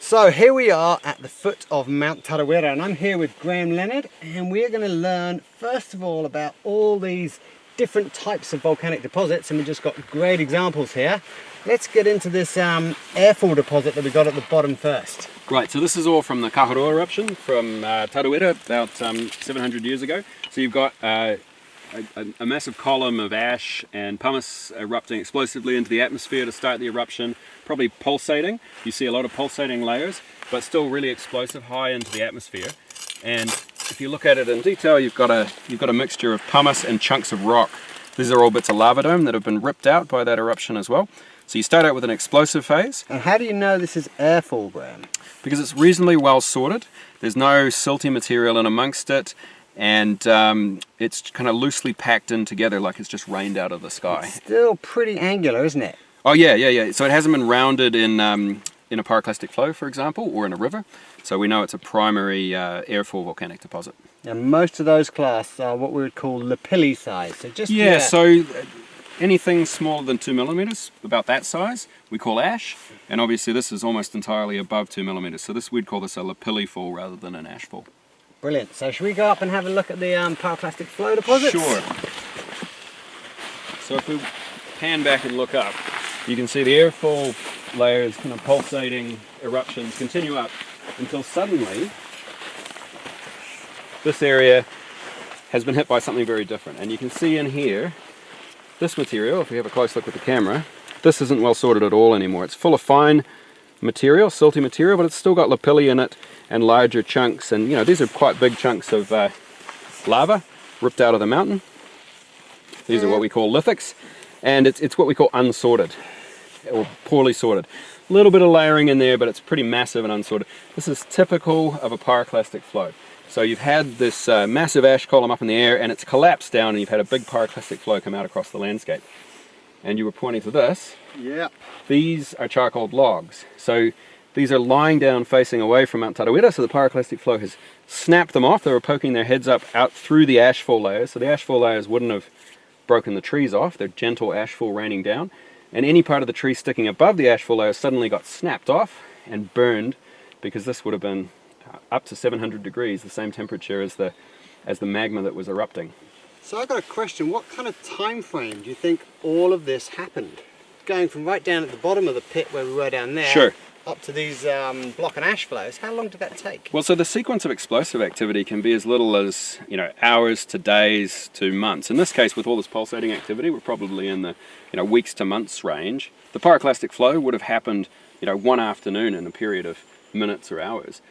So here we are at the foot of Mt Tarawera, and I'm here with Graham Leonard, and we're going to learn first of all about all these different types of volcanic deposits, and we've just got great examples here. Let's get into this airfall deposit that we got at the bottom first. Right, so this is all from the Kaharoa eruption from Tarawera about 700 years ago. So you've got a massive column of ash and pumice erupting explosively into the atmosphere to start the eruption, probably pulsating. You see a lot of pulsating layers, but still really explosive, high into the atmosphere. And if you look at it in detail, you've got a mixture of pumice and chunks of rock. These are all bits of lava dome that have been ripped out by that eruption as well. So you start out with an explosive phase. And how do you know this is airfall, Graham? Because it's reasonably well sorted. There's no silty material in amongst it, and it's kind of loosely packed in together like it's just rained out of the sky. It's still pretty angular, isn't it? Oh yeah. So it hasn't been rounded in a pyroclastic flow, for example, or in a river. So we know it's a primary airfall volcanic deposit. And most of those class are what we would call lapilli size. So just so anything smaller than 2 millimeters, about that size, we call ash. And obviously this is almost entirely above 2 millimeters. So we'd call this a lapilli fall rather than an ash fall. Brilliant. So should we go up and have a look at the pyroclastic flow deposits? Sure. So if we pan back and look up, you can see the airfall layers, kind of pulsating eruptions continue up until suddenly this area has been hit by something very different. And you can see in here, this material, if we have a close look with the camera, this isn't well sorted at all anymore. It's full of fine material, silty material, but it's still got lapilli in it and larger chunks. And these are quite big chunks of lava ripped out of the mountain. These are what we call lithics, and it's what we call unsorted or poorly sorted. A little bit of layering in there, but it's pretty massive and unsorted. This is typical of a pyroclastic flow. So you've had this massive ash column up in the air, and it's collapsed down, and you've had a big pyroclastic flow come out across the landscape. And you were pointing to this. Yeah. These are charcoal logs. So these are lying down facing away from Mt Tarawera, so the pyroclastic flow has snapped them off. They were poking their heads up out through the ashfall layers, so the ashfall layers wouldn't have broken the trees off. They're gentle ashfall raining down. And any part of the tree sticking above the ashfall layers suddenly got snapped off and burned, because this would have been up to 700 degrees, the same temperature as the magma that was erupting. So I've got a question. What kind of time frame do you think all of this happened? Going from right down at the bottom of the pit where we were down there, sure, up to these block and ash flows, how long did that take? Well, so the sequence of explosive activity can be as little as hours to days to months. In this case, with all this pulsating activity, we're probably in the weeks to months range. The pyroclastic flow would have happened one afternoon in a period of minutes or hours.